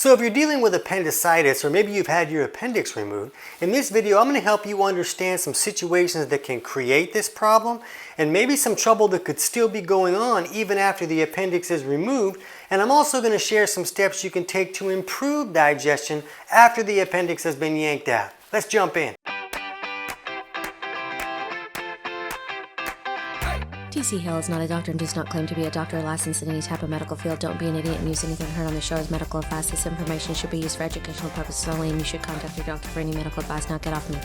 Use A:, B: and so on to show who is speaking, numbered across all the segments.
A: So if you're dealing with appendicitis, or maybe you've had your appendix removed, in this video I'm going to help you understand some situations that can create this problem and maybe some trouble that could still be going on even after the appendix is removed. And I'm also going to share some steps you can take to improve digestion after the appendix has been yanked out. Let's jump in.
B: TC Hale is not a doctor and does not claim to be a doctor or licensed in any type of medical field. Don't be an idiot and use anything heard on the show as medical advice. This information should be used for educational purposes only, and you should contact your doctor for any medical advice. Now get off me.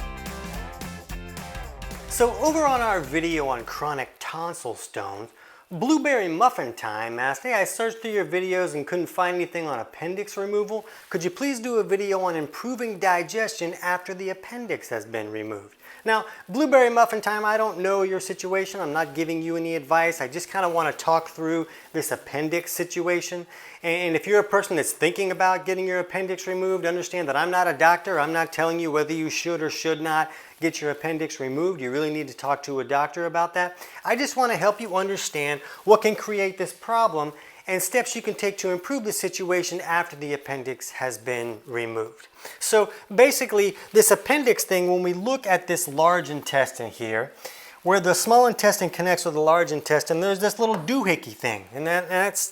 A: So over on our video on chronic tonsil stones, Blueberry Muffin Time asked, hey, I searched through your videos and couldn't find anything on appendix removal. Could you please do a video on improving digestion after the appendix has been removed? Now, Blueberry Muffin Time, I don't know your situation. I'm not giving you any advice. I just kind of want to talk through this appendix situation. And if you're a person that's thinking about getting your appendix removed, understand that I'm not a doctor. I'm not telling you whether you should or should not get your appendix removed. You really need to talk to a doctor about that. I just want to help you understand what can create this problem and steps you can take to improve the situation after the appendix has been removed. So basically, this appendix thing, when we look at this large intestine here, where the small intestine connects with the large intestine, there's this little doohickey thing, and that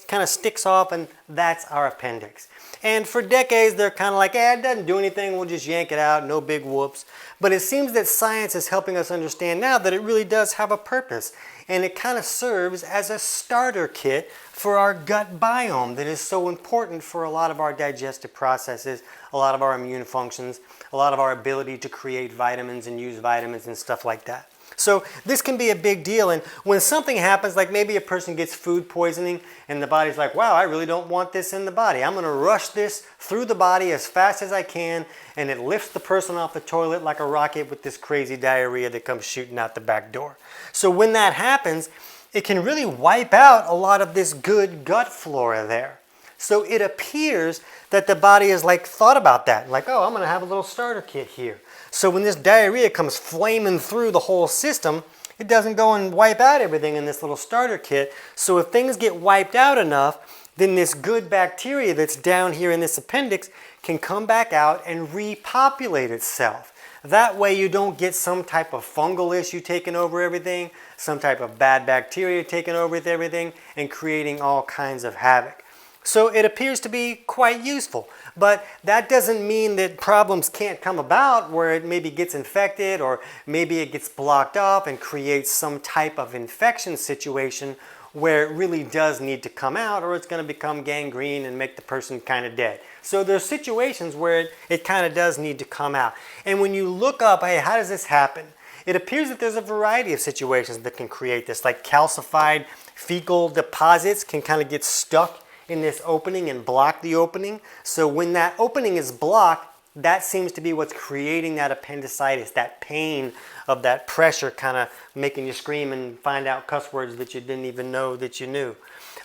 A: kind of sticks off, and that's our appendix. And for decades, they're kind of like, it doesn't do anything, we'll just yank it out, no big whoops. But it seems that science is helping us understand now that it really does have a purpose. And it kind of serves as a starter kit for our gut biome that is so important for a lot of our digestive processes, a lot of our immune functions, a lot of our ability to create vitamins and use vitamins and stuff like that. So this can be a big deal, and when something happens, like maybe a person gets food poisoning and the body's like, wow, I really don't want this in the body. I'm going to rush this through the body as fast as I can, and it lifts the person off the toilet like a rocket with this crazy diarrhea that comes shooting out the back door. So when that happens, it can really wipe out a lot of this good gut flora there. So it appears that the body has thought about that, like, oh, I'm going to have a little starter kit here. So when this diarrhea comes flaming through the whole system, it doesn't go and wipe out everything in this little starter kit. So if things get wiped out enough, then this good bacteria that's down here in this appendix can come back out and repopulate itself. That way you don't get some type of fungal issue taking over everything, some type of bad bacteria taking over with everything and creating all kinds of havoc. So it appears to be quite useful, but that doesn't mean that problems can't come about where it maybe gets infected or maybe it gets blocked off and creates some type of infection situation where it really does need to come out, or it's going to become gangrene and make the person kind of dead. So there's situations where it kind of does need to come out. And when you look up, hey, how does this happen? It appears that there's a variety of situations that can create this, like calcified fecal deposits can kind of get stuck in this opening and block the opening. So when that opening is blocked, that seems to be what's creating that appendicitis, that pain of that pressure kind of making you scream and find out cuss words that you didn't even know that you knew.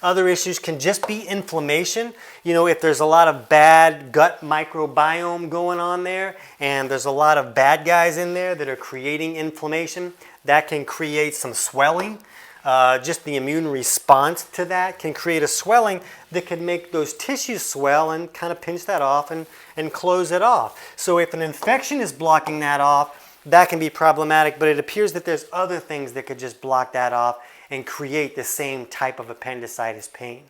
A: Other issues can just be inflammation. You know, if there's a lot of bad gut microbiome going on there and there's a lot of bad guys in there that are creating inflammation, that can create some swelling. Just the immune response to that can create a swelling that can make those tissues swell and kind of pinch that off and close it off. So if an infection is blocking that off, that can be problematic, but it appears that there's other things that could just block that off and create the same type of appendicitis pain.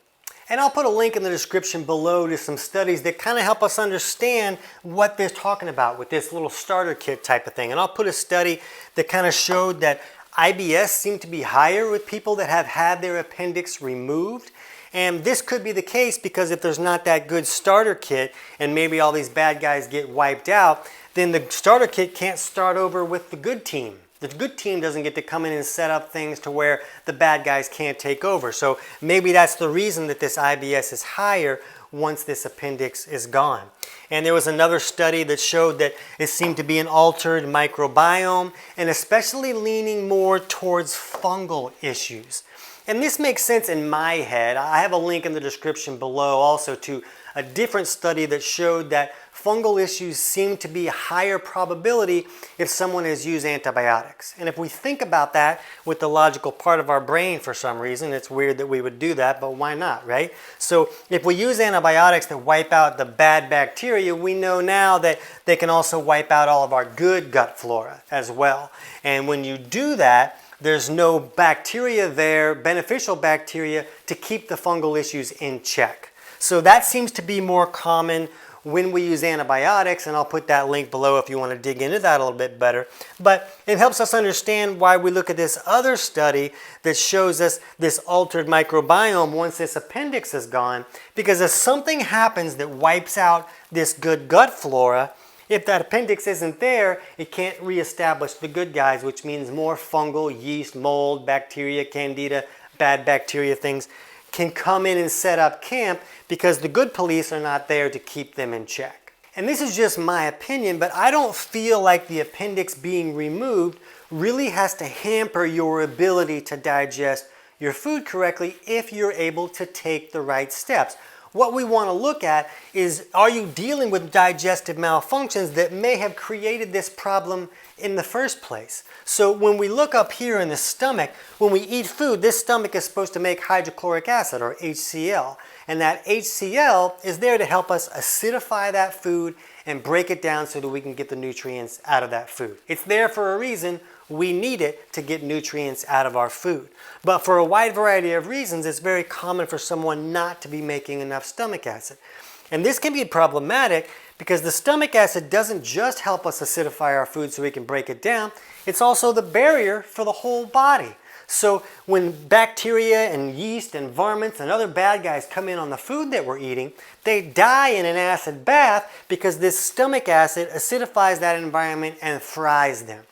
A: And I'll put a link in the description below to some studies that kind of help us understand what they're talking about with this little starter kit type of thing. And I'll put a study that kind of showed that IBS seemed to be higher with people that have had their appendix removed. And this could be the case because if there's not that good starter kit and maybe all these bad guys get wiped out, then the starter kit can't start over with the good team. The good team doesn't get to come in and set up things to where the bad guys can't take over. So maybe that's the reason that this IBS is higher once this appendix is gone. And there was another study that showed that it seemed to be an altered microbiome and especially leaning more towards fungal issues. And this makes sense in my head. I have a link in the description below also to a different study that showed that fungal issues seem to be a higher probability if someone has used antibiotics. And if we think about that with the logical part of our brain for some reason, it's weird that we would do that, but why not, right? So if we use antibiotics that wipe out the bad bacteria, we know now that they can also wipe out all of our good gut flora as well. And when you do that, there's no bacteria there, beneficial bacteria, to keep the fungal issues in check. So that seems to be more common when we use antibiotics, and I'll put that link below if you want to dig into that a little bit better. But it helps us understand why we look at this other study that shows us this altered microbiome once this appendix is gone, because if something happens that wipes out this good gut flora, if that appendix isn't there, it can't reestablish the good guys, which means more fungal, yeast, mold, bacteria, candida, bad bacteria things can come in and set up camp because the good police are not there to keep them in check. And this is just my opinion, but I don't feel like the appendix being removed really has to hamper your ability to digest your food correctly if you're able to take the right steps. What we want to look at is, are you dealing with digestive malfunctions that may have created this problem in the first place? So when we look up here in the stomach, when we eat food, this stomach is supposed to make hydrochloric acid, or HCl. And that HCl is there to help us acidify that food and break it down so that we can get the nutrients out of that food. It's there for a reason. We need it to get nutrients out of our food. But for a wide variety of reasons, it's very common for someone not to be making enough stomach acid. And this can be problematic because the stomach acid doesn't just help us acidify our food so we can break it down, it's also the barrier for the whole body. So when bacteria and yeast and varmints and other bad guys come in on the food that we're eating, they die in an acid bath because this stomach acid acidifies that environment and fries them.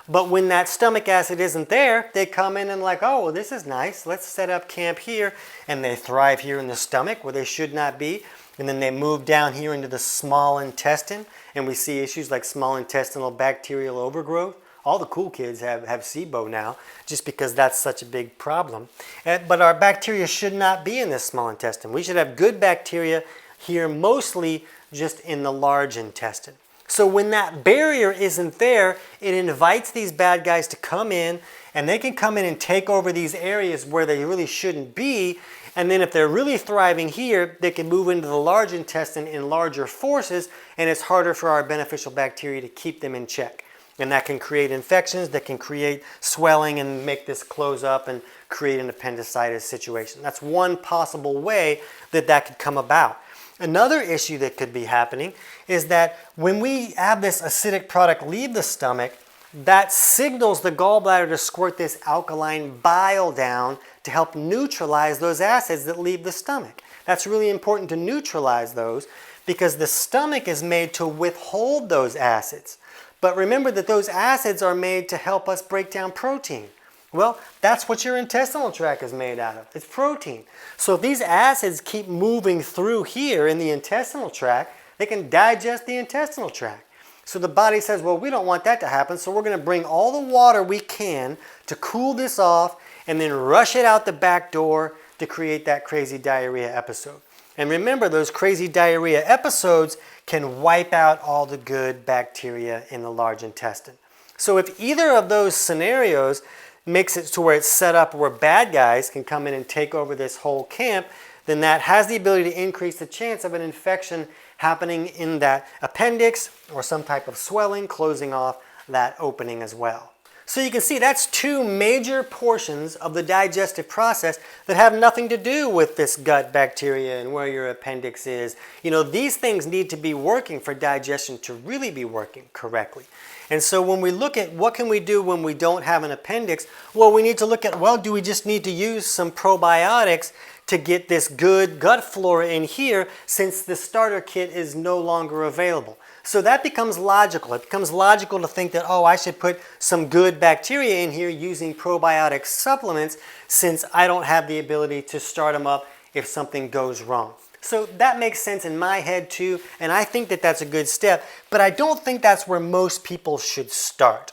A: But when that stomach acid isn't there, they come in and like, oh, well, this is nice. Let's set up camp here. And they thrive here in the stomach where they should not be. And then they move down here into the small intestine. And we see issues like small intestinal bacterial overgrowth. All the cool kids have SIBO now just because that's such a big problem. But our bacteria should not be in this small intestine. We should have good bacteria here, mostly just in the large intestine. So when that barrier isn't there, it invites these bad guys to come in, and they can come in and take over these areas where they really shouldn't be. And then if they're really thriving here, they can move into the large intestine in larger forces, and it's harder for our beneficial bacteria to keep them in check. And that can create infections, that can create swelling and make this close up and create an appendicitis situation. That's one possible way that that could come about. Another issue that could be happening is that when we have this acidic product leave the stomach, that signals the gallbladder to squirt this alkaline bile down to help neutralize those acids that leave the stomach. That's really important to neutralize those because the stomach is made to withhold those acids. But remember that those acids are made to help us break down protein. Well, that's what your intestinal tract is made out of. It's protein. So if these acids keep moving through here in the intestinal tract, they can digest the intestinal tract. So the body says, well, we don't want that to happen, so we're going to bring all the water we can to cool this off and then rush it out the back door to create that crazy diarrhea episode. And remember, those crazy diarrhea episodes can wipe out all the good bacteria in the large intestine. So if either of those scenarios makes it to where it's set up where bad guys can come in and take over this whole camp, then that has the ability to increase the chance of an infection happening in that appendix or some type of swelling closing off that opening as well. So you can see that's two major portions of the digestive process that have nothing to do with this gut bacteria and where your appendix is. You know, these things need to be working for digestion to really be working correctly. And so when we look at what can we do when we don't have an appendix, well, we need to look at, well, do we just need to use some probiotics to get this good gut flora in here since the starter kit is no longer available? So that becomes logical. It becomes logical to think that, oh, I should put some good bacteria in here using probiotic supplements since I don't have the ability to start them up if something goes wrong. So that makes sense in my head too, and I think that that's a good step, but I don't think that's where most people should start.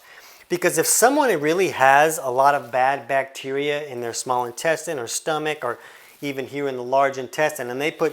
A: Because if someone really has a lot of bad bacteria in their small intestine or stomach or even here in the large intestine, and they put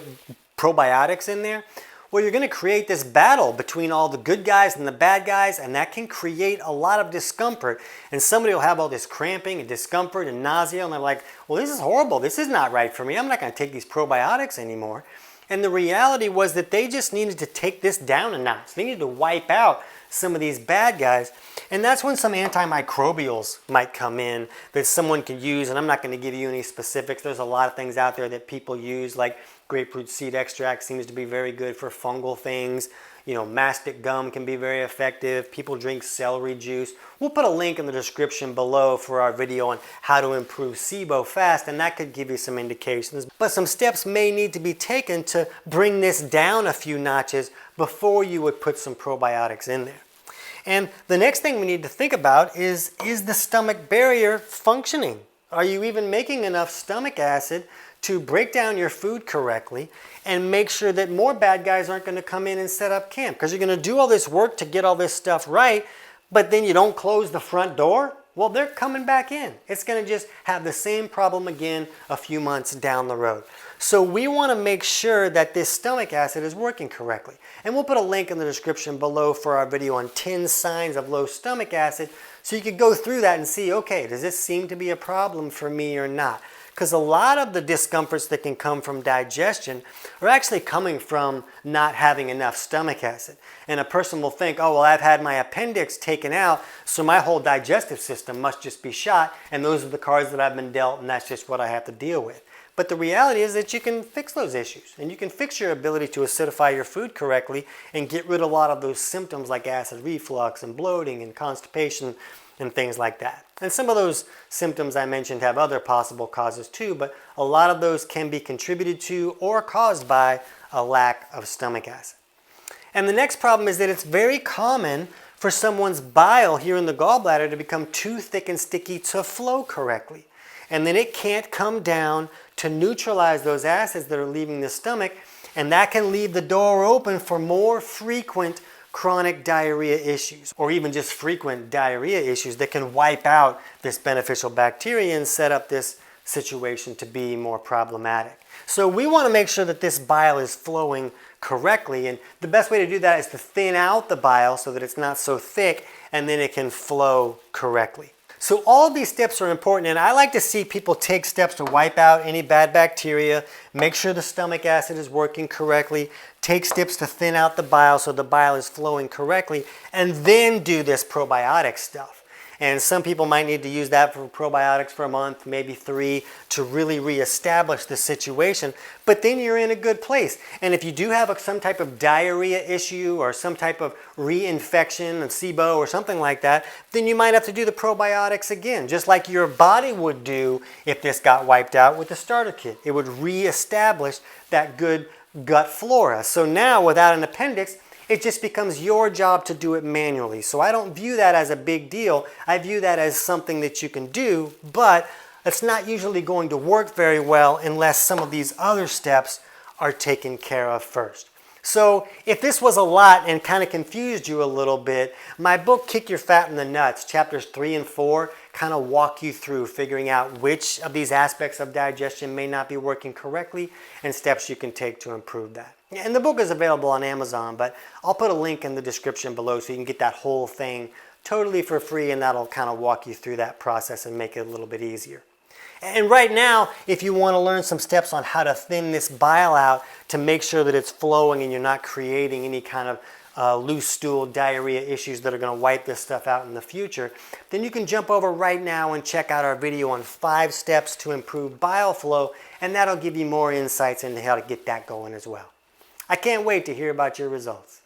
A: probiotics in there, well, you're going to create this battle between all the good guys and the bad guys, and that can create a lot of discomfort. And somebody will have all this cramping and discomfort and nausea, and they're like, well, this is horrible. This is not right for me. I'm not going to take these probiotics anymore. And the reality was that they just needed to take this down a notch. They needed to wipe out some of these bad guys. And that's when some antimicrobials might come in that someone can use. And I'm not going to give you any specifics. There's a lot of things out there that people use, like grapefruit seed extract seems to be very good for fungal things. You know, mastic gum can be very effective. People drink celery juice. We'll put a link in the description below for our video on how to improve SIBO fast, and that could give you some indications. But some steps may need to be taken to bring this down a few notches before you would put some probiotics in there. And the next thing we need to think about is the stomach barrier functioning? Are you even making enough stomach acid to break down your food correctly and make sure that more bad guys aren't going to come in and set up camp? Because you're going to do all this work to get all this stuff right, but then you don't close the front door? Well, they're coming back in. It's going to just have the same problem again a few months down the road. So we want to make sure that this stomach acid is working correctly. And we'll put a link in the description below for our video on 10 signs of low stomach acid, so you could go through that and see, okay, does this seem to be a problem for me or not? Because a lot of the discomforts that can come from digestion are actually coming from not having enough stomach acid. And a person will think, oh, well, I've had my appendix taken out, so my whole digestive system must just be shot, and those are the cards that I've been dealt, and that's just what I have to deal with. But the reality is that you can fix those issues, and you can fix your ability to acidify your food correctly and get rid of a lot of those symptoms like acid reflux and bloating and constipation and things like that. And some of those symptoms I mentioned have other possible causes too, but a lot of those can be contributed to or caused by a lack of stomach acid. And the next problem is that it's very common for someone's bile here in the gallbladder to become too thick and sticky to flow correctly. And then it can't come down to neutralize those acids that are leaving the stomach, and that can leave the door open for more frequent chronic diarrhea issues, or even just frequent diarrhea issues that can wipe out this beneficial bacteria and set up this situation to be more problematic. So we want to make sure that this bile is flowing correctly, and the best way to do that is to thin out the bile so that it's not so thick, and then it can flow correctly. So all of these steps are important, and I like to see people take steps to wipe out any bad bacteria, make sure the stomach acid is working correctly, take steps to thin out the bile so the bile is flowing correctly, and then do this probiotic stuff. And some people might need to use that for probiotics for a month, maybe 3, to really reestablish the situation. But then you're in a good place. And if you do have some type of diarrhea issue or some type of reinfection of SIBO or something like that, then you might have to do the probiotics again, just like your body would do if this got wiped out with the starter kit. It would reestablish that good gut flora. So now, without an appendix, it just becomes your job to do it manually. So I don't view that as a big deal. I view that as something that you can do, but it's not usually going to work very well unless some of these other steps are taken care of first. So if this was a lot and kind of confused you a little bit, my book, Kick Your Fat in the Nuts, chapters 3 and 4, kind of walk you through figuring out which of these aspects of digestion may not be working correctly and steps you can take to improve that. And the book is available on Amazon, but I'll put a link in the description below so you can get that whole thing totally for free, and that'll kind of walk you through that process and make it a little bit easier. And right now, if you want to learn some steps on how to thin this bile out to make sure that it's flowing and you're not creating any kind of loose stool diarrhea issues that are going to wipe this stuff out in the future, then you can jump over right now and check out our video on 5 steps to improve bile flow, and that'll give you more insights into how to get that going as well. I can't wait to hear about your results.